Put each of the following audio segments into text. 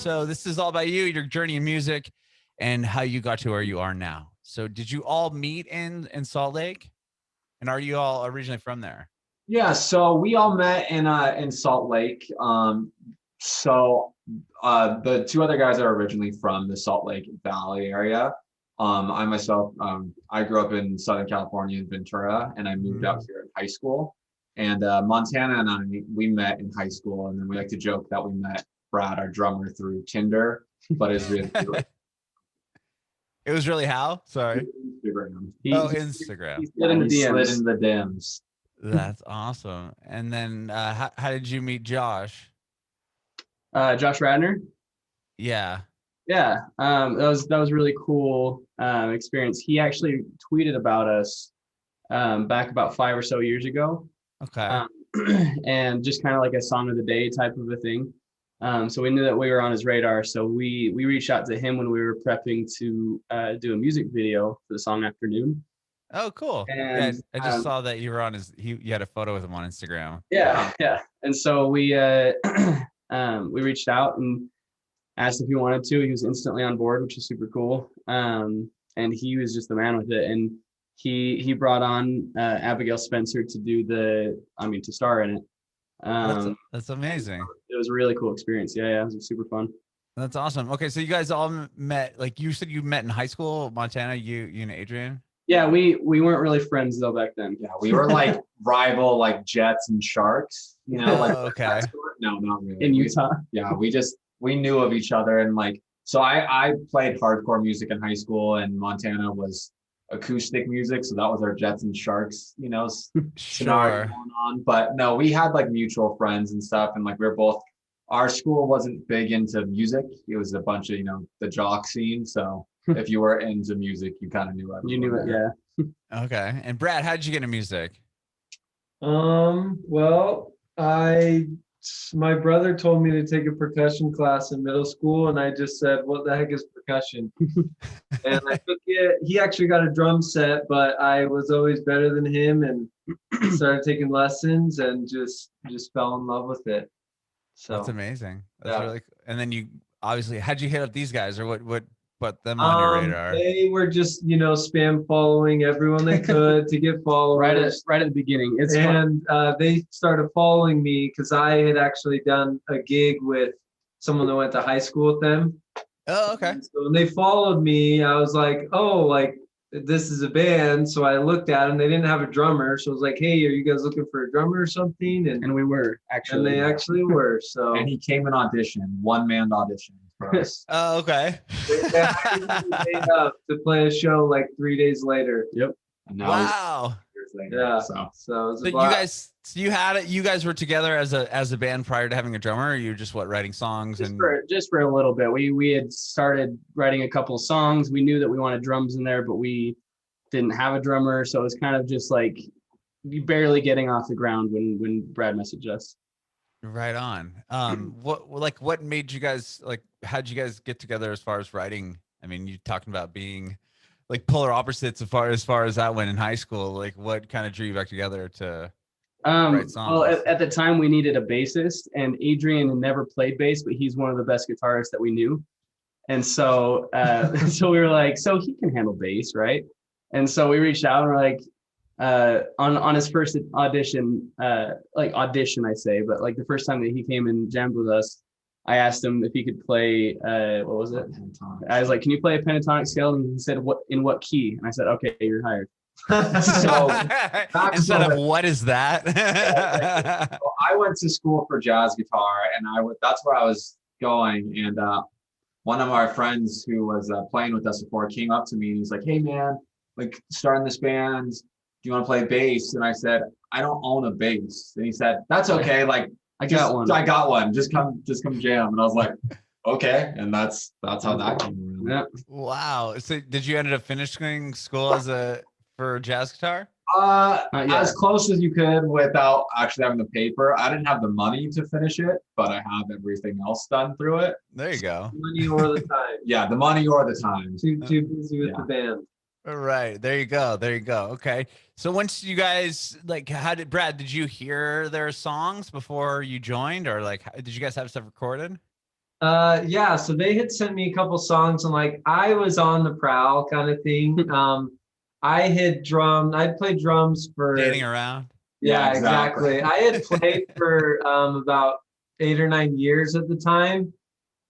So this is all about you, your journey in music, and how you got to where you are now. So did you all meet in Salt Lake? And are you all originally from there? Yeah, so we all met in Salt Lake. The two other guys are originally from the Salt Lake Valley area. I myself, I grew up in Southern California in Ventura, and I moved out here in high school. And Montana and I, we met in high school, and then we like to joke that we met Brad, our drummer, through Tinder, but it's really It was really how? Sorry. Instagram. Instagram. He slid in the DMs. That's awesome. And then how did you meet Josh? Josh Radner. Yeah. Yeah. That was really cool experience. He actually tweeted about us back about 5 or so years ago. Okay. And just kind of like a song of the day type of a thing. So we knew that we were on his radar. So we reached out to him when we were prepping to do a music video for the song Afternoon. Oh, cool. And, yeah, I just saw that you were on you had a photo with him on Instagram. Yeah. And so we reached out and asked if he wanted to. He was instantly on board, which is super cool. And he was just the man with it. And he brought on Abigail Spencer to star in it. That's amazing. It was a really cool experience. Yeah, it was super fun. That's awesome. Okay, so you guys all met, like you said, you met in high school, Montana. You and Adrian. Yeah, we weren't really friends though back then. Yeah, we were like rival, like Jets and Sharks. You know, like okay. No, not really. In Utah. We knew of each other, and like so I played hardcore music in high school, and Montana was acoustic music, so that was our Jets and Sharks, scenario going on. But no, we had like mutual friends and stuff, and like we were both. Our school wasn't big into music. It was a bunch of the jock scene. So if you were into music, you kind of knew everyone. You knew it, yeah. Okay. And Brad, how did you get into music? Well, my brother told me to take a percussion class in middle school, and I just said, what the heck is percussion? And I took it. He actually got a drum set, but I was always better than him and started taking lessons and just fell in love with it. So that's amazing. That's really cool. And then you obviously, how'd you hit up these guys, or what put them on your radar? They were just, spam following everyone they could to get followers. Right at the beginning. They started following me because I had actually done a gig with someone that went to high school with them. Oh, okay. And so when they followed me, I was like, oh, like this is a band. So I looked at them. They didn't have a drummer. So I was like, hey, are you guys looking for a drummer or something? And we were actually. And they actually were. So and he came in audition, one-man audition for us. Oh, okay. They made up to play a show like 3 days later. Yep. Wow. Later, yeah. So you guys were together as a band prior to having a drummer, or you just writing songs just for a little bit. We had started writing a couple of songs. We knew that we wanted drums in there, but we didn't have a drummer, so it was kind of just like barely getting off the ground when Brad messaged us. Right on. What made you guys how'd you guys get together as far as writing? I mean, you talking about being like polar opposites as far as that went in high school. Like what kind of drew you back together to write songs? Well, at the time we needed a bassist, and Adrian had never played bass, but he's one of the best guitarists that we knew. And so so we were like, so he can handle bass, right? And so we reached out and we're like, on his first audition, I say, but like the first time that he came and jammed with us, I asked him if he could play, what was it? I was like, can you play a pentatonic scale? And he said, in what key? And I said, okay, you're hired. So instead of what is that? So I went to school for jazz guitar, and that's where I was going. And one of our friends who was playing with us before came up to me and he's like, hey man, like starting this band, do you want to play bass? And I said, I don't own a bass. And he said, that's okay. Like, I got one. Just come jam. And I was like, okay. And that's how that came around. Yeah. Wow. So did you end up finishing school for jazz guitar? As close as you could without actually having the paper. I didn't have the money to finish it, but I have everything else done through it. There you go. Money or the time. Yeah, the money or the time. Too busy with the band. All right. There you go. Okay. So once you guys Brad, did you hear their songs before you joined, or did you guys have stuff recorded? Yeah, so they had sent me a couple songs and like I was on the prowl kind of thing. I'd played drums for Dating around. yeah, Yeah, exactly. exactly. I had played for about 8 or 9 years at the time.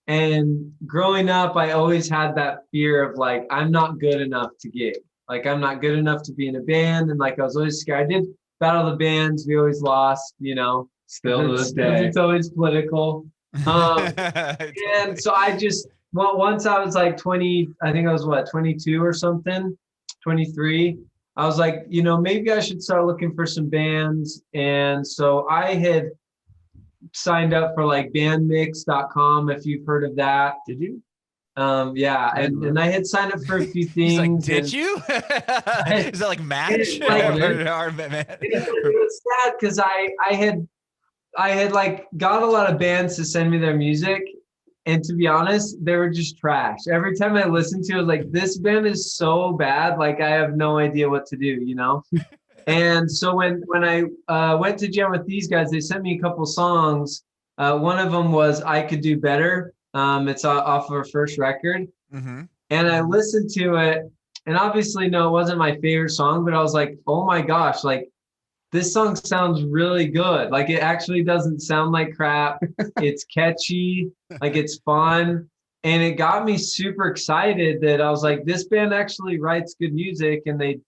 And growing up, I always had that fear of like, I'm not good enough to gig. Like, I'm not good enough to be in a band. And like, I was always scared. I did battle the bands. We always lost, you know, Still to this day. it's always political. Um, and so I just, well, once I was like 20, I think I was what, 22 or something, 23. I was like, you know, maybe I should start looking for some bands. And so I had signed up for like bandmix.com, if you've heard of that. Did you? Yeah, and I had signed up for a few things. He's like, did and you? Is that like Match? Like, Or- it was sad because I had like got a lot of bands to send me their music, and to be honest, they were just trash. Every time I listened to it, I was like, this band is so bad, like I have no idea what to do, you know? And so when I went to jam with these guys, they sent me a couple songs. One of them was I Could Do Better. It's off of our first record. Mm-hmm. And I listened to it, and obviously, no, it wasn't my favorite song, but I was like, oh my gosh, like this song sounds really good. Like it actually doesn't sound like crap. It's catchy, like it's fun. And it got me super excited that I was like, this band actually writes good music and they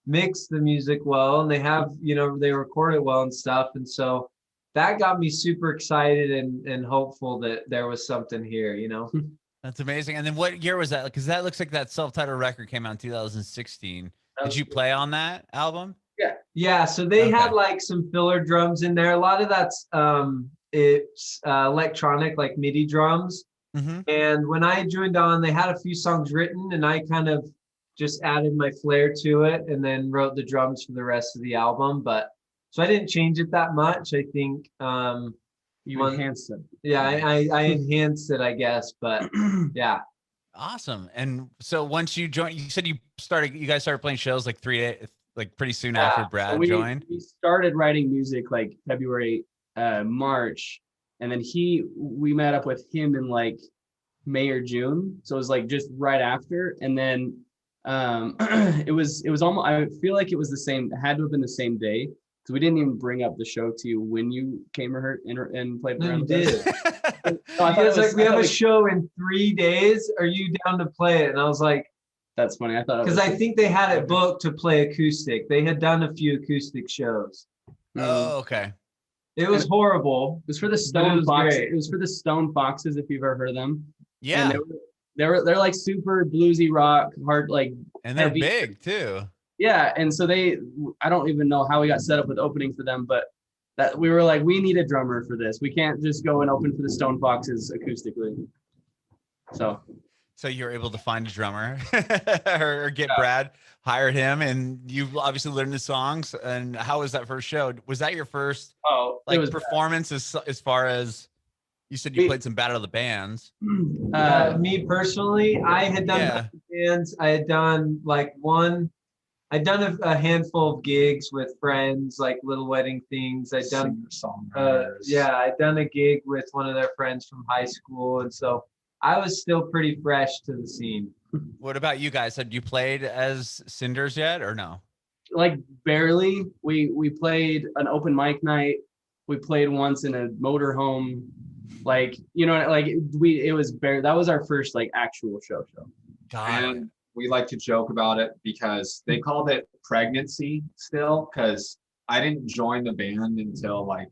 mix the music well and they have, you know, they record it well and stuff. And so that got me super excited and hopeful that there was something here, you know. That's amazing. And then what year was that? Because that looks like that self-titled record came out in 2016. Did you play on that album? Yeah, so they Okay. had like some filler drums in there. A lot of that's it's electronic, like MIDI drums. Mm-hmm. And when I joined on, they had a few songs written and I kind of just added my flair to it and then wrote the drums for the rest of the album. But so I didn't change it that much. I think You enhanced it. yeah, I enhanced it, I guess. But yeah. Awesome. And so once you joined, you said you guys started playing shows like like pretty soon after Brad So joined. we started writing music like February, March, and then we met up with him in like May or June. So it was like just right after, and then it was almost, I feel like it was the same. It had to have been the same day because we didn't even bring up the show to you when you came and played No, around. you with did. us. He was like, we have a show in 3 days. Are you down to play it? And I was like, That's funny. I thought because I think they had it booked to play acoustic. They had done a few acoustic shows. Oh, okay. It was horrible. It was for the But it Stone was Foxes. great. It was for the Stone Foxes, if you've ever heard of them. Yeah. And they're like super bluesy rock, hard, like, And they're heavy. big too. yeah. And so I don't even know how we got set up with opening for them, but that we were like, we need a drummer for this. We can't just go and open for the Stone Foxes acoustically. So you were able to find a drummer or get Brad, hired him, and you obviously learned the songs. And how was that first show? Was that your first It was performance as far as you said you played some Battle of the Bands? Me personally, I had done bands. I had done I'd done a handful of gigs with friends, like little wedding things. I'd done I'd done a gig with one of their friends from high school, and so I was still pretty fresh to the scene. What about you guys? Had you played as Cinders yet or no? like barely. We played an open mic night. We played once in a motorhome. Like, you know, like it was that was our first like actual show. And we like to joke about it because they called it pregnancy still, because I didn't join the band until like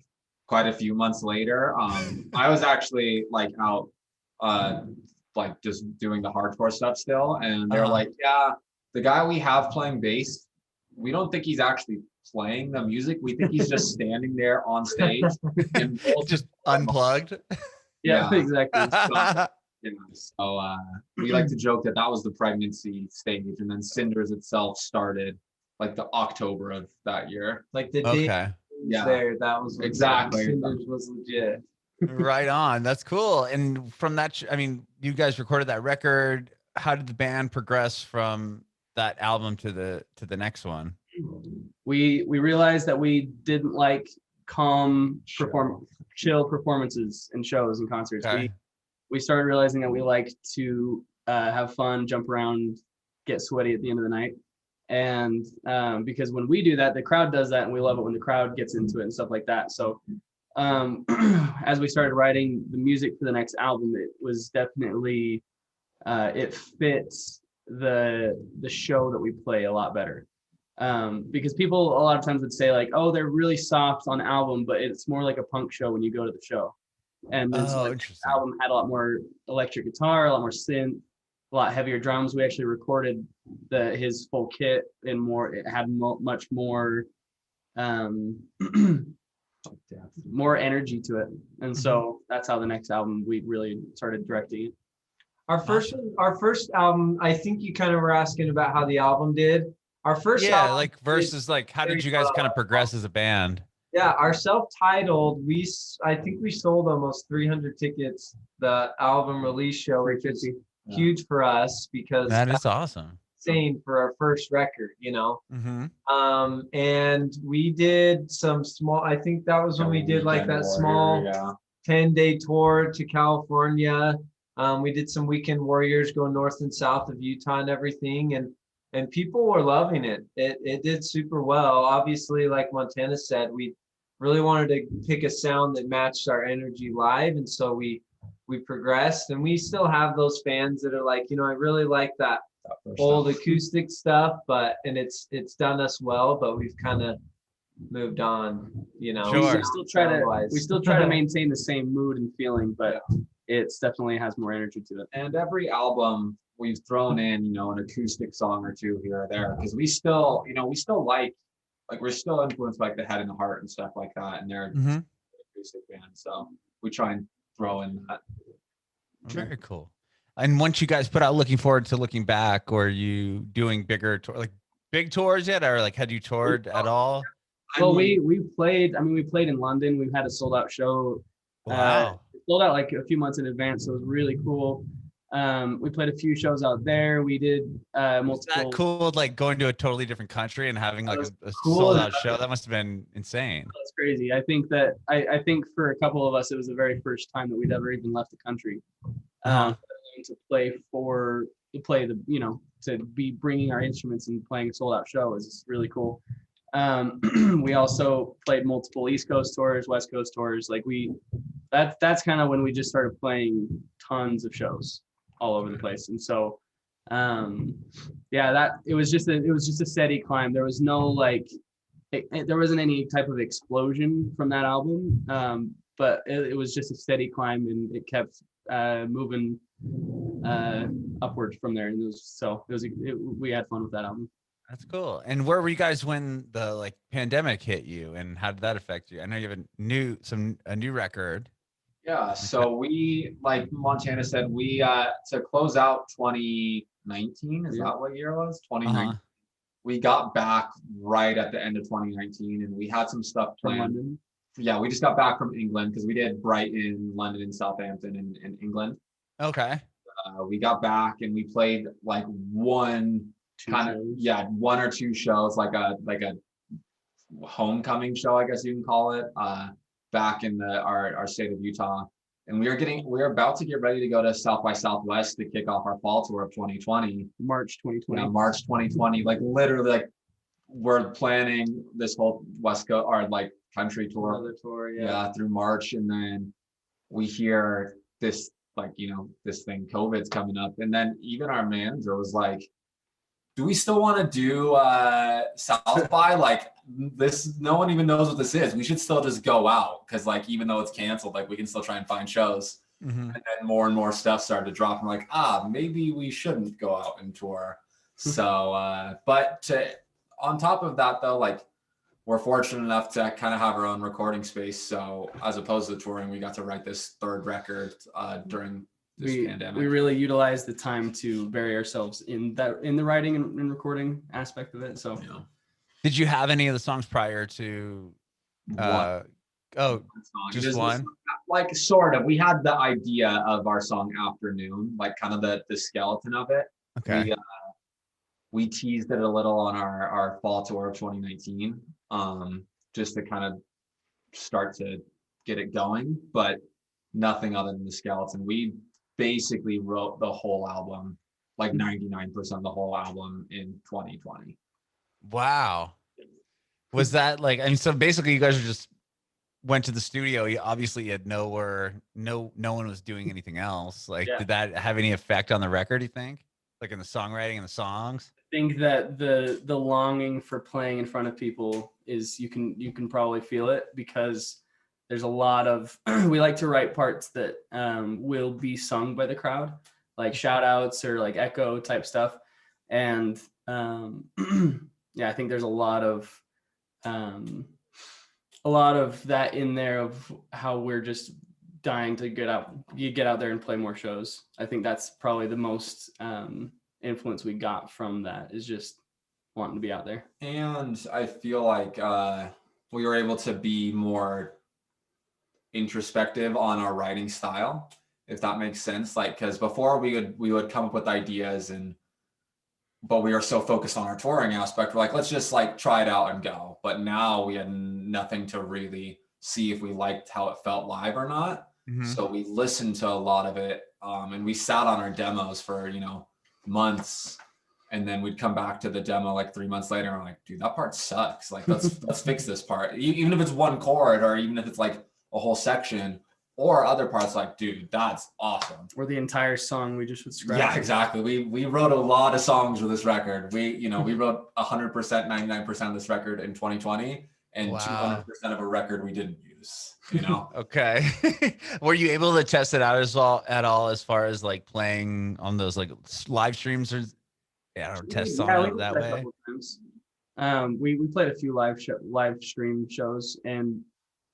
quite a few months later. I was actually like out like just doing the hardcore stuff still, and they're like, yeah, the guy we have playing bass, we don't think he's actually playing the music. We think he's just standing there on stage and just unplugged. Yeah. Exactly. So we like to joke that was the pregnancy stage, and then Cinders itself started like the October of that year. Like the day there, that was exactly. Cinders was legit. Right on. That's cool. And from that, I mean, you guys recorded that record. How did the band progress from that album to the next one? We realized that we didn't like calm chill performances and shows and concerts. Okay. we started realizing that we like to have fun, jump around, get sweaty at the end of the night. And because when we do that, the crowd does that, and we love it when the crowd gets into it and stuff like that. So as we started writing the music for the next album, it was definitely it fits the show that we play a lot better. Because people a lot of times would say like, oh, they're really soft on the album, but it's more like a punk show when you go to the show. And then so the album had a lot more electric guitar, a lot more synth, a lot heavier drums. We actually recorded his full kit and more. It had much more more energy to it. And so that's how the next album we really started directing it. Our first album, I think you kind of were asking about how the album did. Our first album, like versus like how did you guys kind of progress as a band? Yeah, our self-titled, I think we sold almost 300 tickets the album release show, which is huge for us because that is awesome. Insane for our first record, you know. And we did some small, I think that was when we did like that small 10-day tour to California. We did some Weekend Warriors going north and south of Utah and everything, and people were loving it. It did super well. Obviously, like Montana said, we really wanted to pick a sound that matched our energy live, and so we progressed, and we still have those fans that are like, you know, I really like that old acoustic stuff, and it's done us well, but we've kind of moved on, you know. Sure. We still try to maintain the same mood and feeling, but it's definitely has more energy to it. And every album we've thrown in, you know, an acoustic song or two here or there, because we still like we're still influenced by like the Head and the Heart and stuff like that, and they're an acoustic band, so we try and throw in that. Very cool. And once you guys put out Looking Forward to Looking Back, or are you doing bigger like big tours yet, or like had you toured at all? Well, we played in London. We've had a sold out show. Wow. Sold out like a few months in advance, so it was really cool. We played a few shows out there. We did multiple. Is that cool, like going to a totally different country and having like a sold out show? That must have been insane. That's crazy. I think that I think for a couple of us, it was the very first time that we'd ever even left the country. To be bringing our instruments and playing a sold out show is really cool. We also played multiple East Coast tours, West Coast tours. Like that's kind of when we just started playing tons of shows all over the place. And so, it was just a steady climb. There was no there wasn't any type of explosion from that album. But it was just a steady climb, and it kept moving upwards from there. And we had fun with that album. That's cool. And where were you guys when the pandemic hit you, and how did that affect you? I know you have a new record. Yeah. So we, like Montana said, we to close out 2019, is that what year it was? 2019. We got back right at the end of 2019, and we had some stuff planned. From London. Yeah, we just got back from England because we did Brighton, London, and Southampton in England. Okay. We got back and we played like one or two shows, like a homecoming show, I guess you can call it, back in our state of Utah. And we were about to get ready to go to South by Southwest to kick off our fall tour of 2020. March 2020. March 2020. Like literally, like we're planning this whole West Coast or like country tour. Another tour, through March, and then we hear this this thing, COVID's coming up, and then even our manager was like, do we still want to do South by? Like this, no one even knows what this is. We should still just go out, because like even though it's canceled, like we can still try and find shows. And then more and more stuff started to drop. I'm like, maybe we shouldn't go out and tour. So but on top of that though, like we're fortunate enough to kind of have our own recording space. So as opposed to touring, we got to write this third record during this pandemic. We really utilized the time to bury ourselves in the writing and recording aspect of it. So did you have any of the songs prior to just one? Like sort of. We had the idea of our song Afternoon, like kind of the skeleton of it. Okay. We teased it a little on our fall tour of 2019, just to kind of start to get it going, but nothing other than the skeleton. basically wrote the whole album, like 99% of the whole album in 2020. Wow. Was that like, I mean, so basically you guys are just went to the studio. You obviously had nowhere, no one was doing anything else. Like, Yeah. did that have any effect on the record, you think? Like in the songwriting and the songs? I think that the longing for playing in front of people is, you can probably feel it, because there's a lot of we like to write parts that will be sung by the crowd, like shout outs or like echo type stuff. And yeah, I think there's a lot of that in there, of how we're just dying to get out there and play more shows. I think that's probably the most influence we got from that, is just wanting to be out there. And I feel like we were able to be more introspective on our writing style, if that makes sense. Like, because before we would come up with ideas, but we are so focused on our touring aspect, we're like, let's just like try it out and go. But now we had nothing to really see if we liked how it felt live or not. Mhm. So we listened to a lot of it, and we sat on our demos for months, and then we'd come back to the demo like 3 months later, and we're like, dude, that part sucks. Like, let's fix this part, even if it's one chord, or even if it's like a whole section, or other parts, like, dude, that's awesome. Or the entire song we just would scratch. Yeah, exactly. We wrote a lot of songs for this record. We wrote 100%, 99% of this record in 2020, and Wow. 200% of a record we didn't use. Okay. Were you able to test it out at all as far as like playing on those like live streams, or test on it that way? A couple times. We played a few live stream shows, and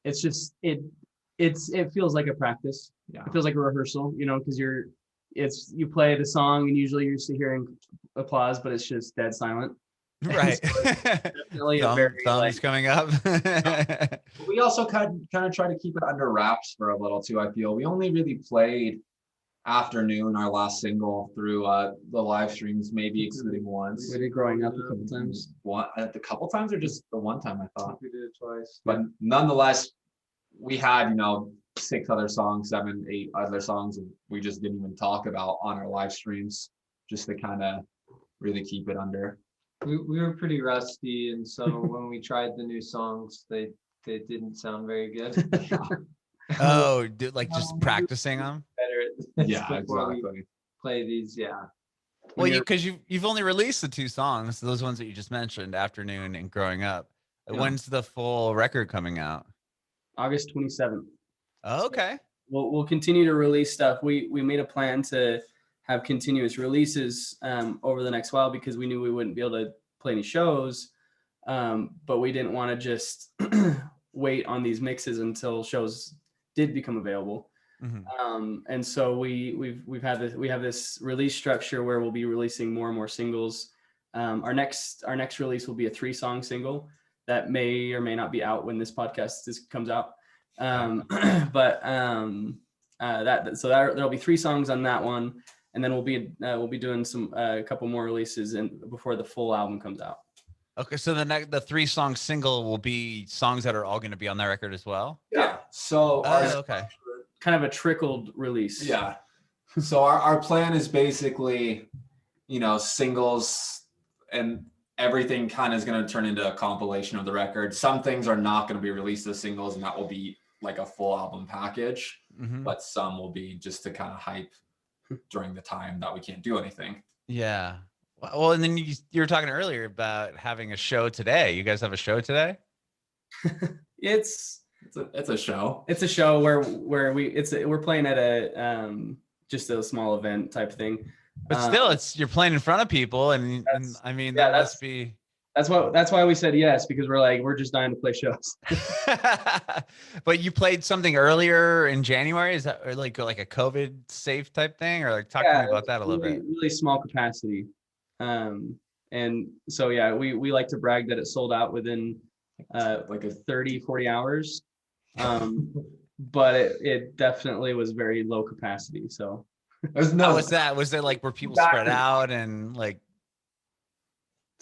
it's just it feels like a practice. Yeah. It feels like a rehearsal, because you play the song, and usually you're used to hearing applause, but it's just dead silent. Right. Definitely thumbs coming up. We also kind of try to keep it under wraps for a little too. I feel we only really played Afternoon, our last single, through the live streams, maybe excluding once. We did Growing Up a couple times. A couple times, or just the one time? I thought We did it twice. But nonetheless, we had 6 other songs, 7, 8 other songs, and we just didn't even talk about on our live streams, just to kind of really keep it under. We were pretty rusty, and so when we tried the new songs, they didn't sound very good. Oh, like just practicing them? Better at this Yeah, before we exactly. play these. Yeah. Well, because you've only released the 2 songs, those ones that you just mentioned, Afternoon and Growing Up. Yeah. When's the full record coming out? August 27th. Oh, okay. We'll continue to release stuff. We made a plan to have continuous releases over the next while, because we knew we wouldn't be able to play any shows, but we didn't want to just wait on these mixes until shows did become available. Mm-hmm. And so we have this release structure where we'll be releasing more and more singles. Our next release will be a 3-song single that may or may not be out when this podcast comes out. But there'll be 3 songs on that one, and then we'll be doing a couple more releases before the full album comes out. Okay, so the 3-song single will be songs that are all going to be on that record as well? Yeah. So okay. Kind of a trickled release. Yeah. So our plan is basically, singles, and everything kind of is going to turn into a compilation of the record. Some things are not going to be released as singles, and that will be like a full album package. Mm-hmm. But some will be just to kind of hype during the time that we can't do anything. Yeah. Well, and then you were talking earlier about having a show today. You guys have a show today? It's a show. It's a show where we're playing at a just a small event type thing. But still, you're playing in front of people, and I mean, that must be. That's why we said yes, because we're just dying to play shows. But you played something earlier in January. Is that or like a COVID safe type thing, or like talk to me about that a little bit? Really small capacity, and so yeah, we like to brag that it sold out within like a 30-40 hours, but it definitely was very low capacity. So was that? Was it like were people spread out and like?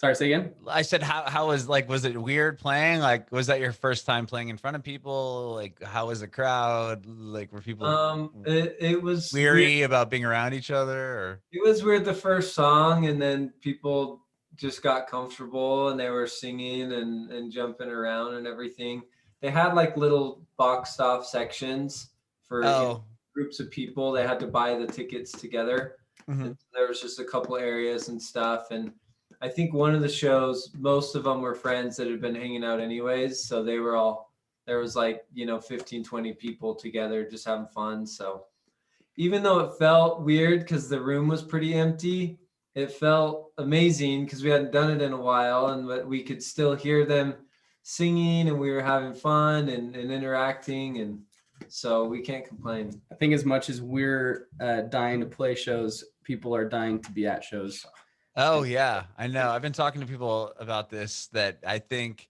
Sorry, say again. I said, how was like, was it weird playing? Like, was that your first time playing in front of people? Like, how was the crowd? Like, were people It was weird. weary about being around each other? Or It was weird the first song, and then people just got comfortable and they were singing and jumping around and everything. They had like little boxed off sections for oh, groups of people. They had to buy the tickets together. mhm. And there was just a couple areas and stuff. And I think one of the shows, most of them were friends that had been hanging out anyways. So they were all, there was like, 15, 20 people together just having fun. So even though it felt weird because the room was pretty empty, it felt amazing because we hadn't done it in a while, and we could still hear them singing, and we were having fun and interacting, and so we can't complain. I think as much as we're dying to play shows, people are dying to be at shows. Oh yeah, I know. I've been talking to people about this, that I think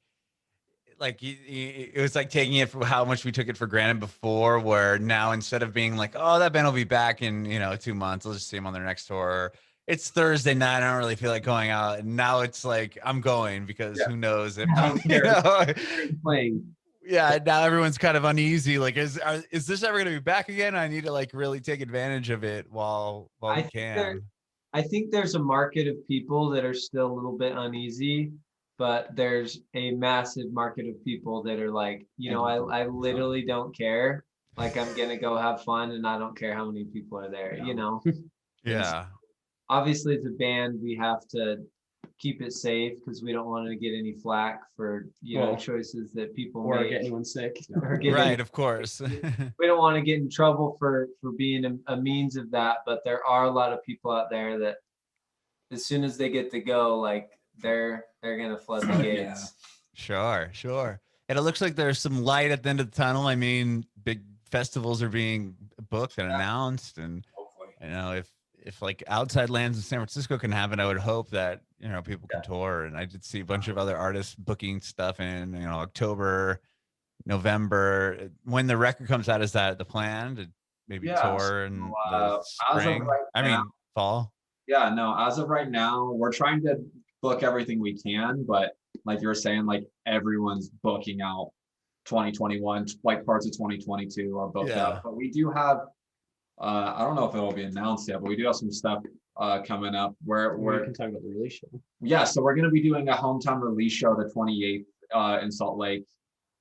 like it was like taking it for how much we took it for granted before, where now instead of being like, oh, that band will be back in 2 months, I'll just see them on their next tour. It's Thursday night, I don't really feel like going out, and now it's like I'm going because who knows if I don't care. Playing. yeah, now everyone's kind of uneasy. Like, is this ever going to be back again? I need to like really take advantage of it while we can. I think there's a market of people that are still a little bit uneasy, but there's a massive market of people that are like, I literally don't care. Like, I'm going to go have fun and I don't care how many people are there, Yeah. Obviously, as a band, we have to keep it safe because we don't want to get any flack for, choices that people or make. get anyone sick. Right, of course. We don't want to get in trouble for being a means of that, but there are a lot of people out there that as soon as they get to go, like they're gonna flood the gates. Sure. And it looks like there's some light at the end of the tunnel. I mean, big festivals are being booked and announced, and Hopefully. If like Outside Lands in San Francisco can happen, I would hope that people can tour. And I did see a bunch of other artists booking stuff in October, November. When the record comes out, is that the plan to maybe tour in the spring? Fall. Yeah, no, as of right now, we're trying to book everything we can, but like you were saying, like everyone's booking out 2021, like parts of 2022 are booked out. But we do have, I don't know if it will be announced yet, but we do have some stuff coming up where we can talk about the release show. Yeah, so we're going to be doing a hometown release show the 28th in Salt Lake.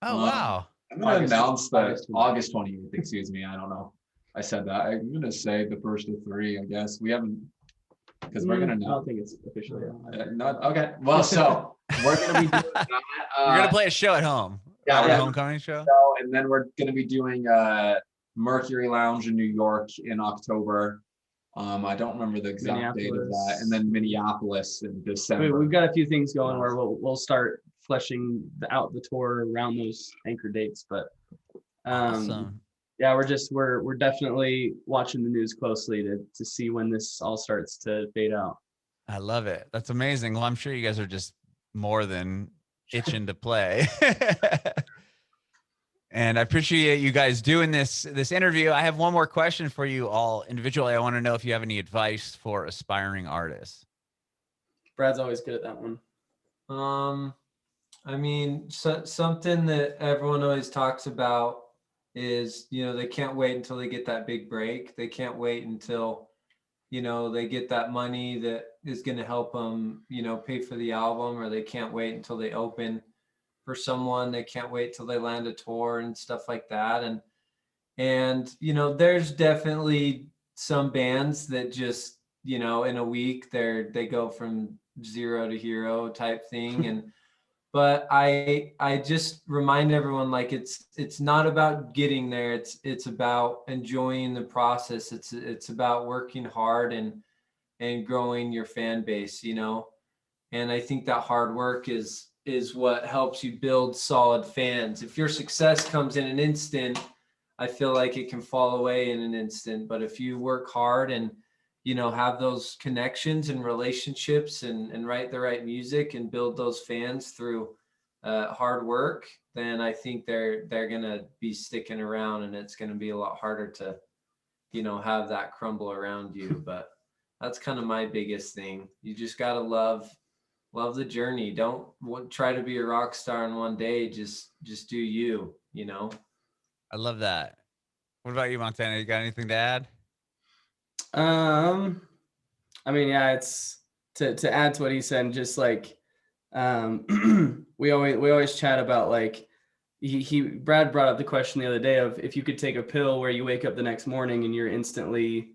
Oh, wow. I'm going to announce that August 28th, excuse me. I don't know. I said that. I'm going to say the first of three, I guess. We haven't, because we're going to know. I don't think it's officially not okay. Well, so we're going to be doing that. You're going to play a show at home. Yeah, a homecoming show. And then we're going to be doing Mercury Lounge in New York in October. I don't remember the exact date of that. And then Minneapolis in December. We've got a few things going where we'll start fleshing out the tour around those anchor dates. But awesome. Yeah, we're definitely watching the news closely to see when this all starts to fade out. I love it. That's amazing. Well, I'm sure you guys are just more than itching to play. And I appreciate you guys doing this interview. I have one more question for you all individually. I want to know if you have any advice for aspiring artists. Brad's always good at that one. I mean, something that everyone always talks about is, they can't wait until they get that big break. They can't wait until, they get that money that is going to help them, pay for the album, or they can't wait until they open for someone. They can't wait till they land a tour and stuff like that. And there's definitely some bands that just, in a week they go from zero to hero type thing. But I just remind everyone, like, it's not about getting there. It's about enjoying the process. It's about working hard and growing your fan base, and I think that hard work is what helps you build solid fans. If your success comes in an instant, I feel like it can fall away in an instant. But if you work hard and, have those connections and relationships and write the right music and build those fans through hard work, then I think they're going to be sticking around, and it's going to be a lot harder to, have that crumble around you. But that's kind of my biggest thing. You just got to love Love the journey. Don't try to be a rock star in one day. Just do you, you know? I love that. What about you, Montana? You got anything to add? I mean, yeah, it's to add to what he said, just like we always chat about like Brad brought up the question the other day of if you could take a pill where you wake up the next morning and you're instantly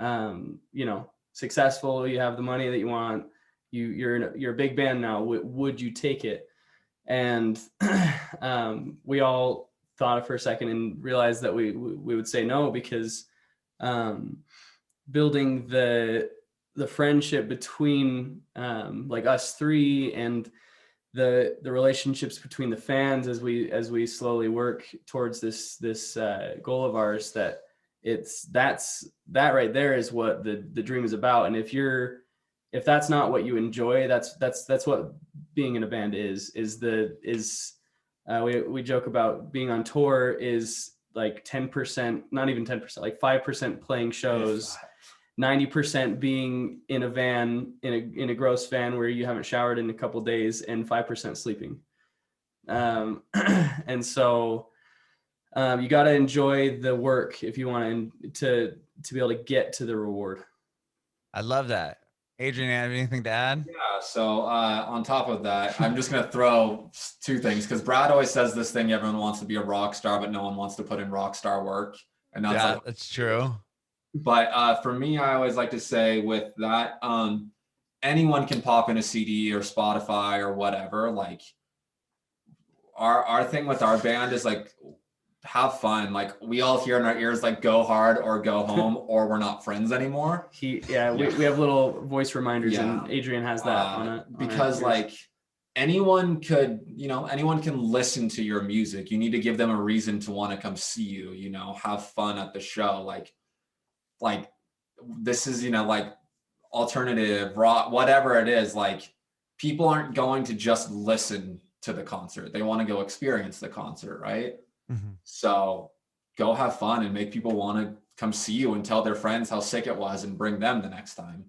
you know, successful, you have the money that you want, you're a big band now, would you take it? And we all thought for a second and realized that we would say no, because building the friendship between like us three and the relationships between the fans as we slowly work towards this goal of ours, that that right there is what the dream is about. And if that's not what you enjoy, that's what being in a band is we joke about being on tour is like 10%, not even 10%, like 5% playing shows, 90% being in a van, in a gross van where you haven't showered in a couple days, and 5% sleeping. And so you got to enjoy the work if you want to be able to get to the reward. I love that. Adrian, have anything to add? Yeah, so on top of that, I'm just going to throw two things, because Brad always says this thing, everyone wants to be a rock star, but no one wants to put in rock star work. And that's Yeah, that's true. But for me, I always like to say with that, anyone can pop in a CD or Spotify or whatever. Like our thing with our band is like, have fun. Like we all hear in our ears, like go hard or go home or we're not friends anymore. We have little voice reminders, and Adrian has that on it. Because like anyone can listen to your music. You need to give them a reason to want to come see you, you know, have fun at the show. Like this is, you know, like alternative rock, whatever it is, like people aren't going to just listen to the concert. They want to go experience the concert, right? Mm-hmm. So go have fun and make people want to come see you and tell their friends how sick it was and bring them the next time.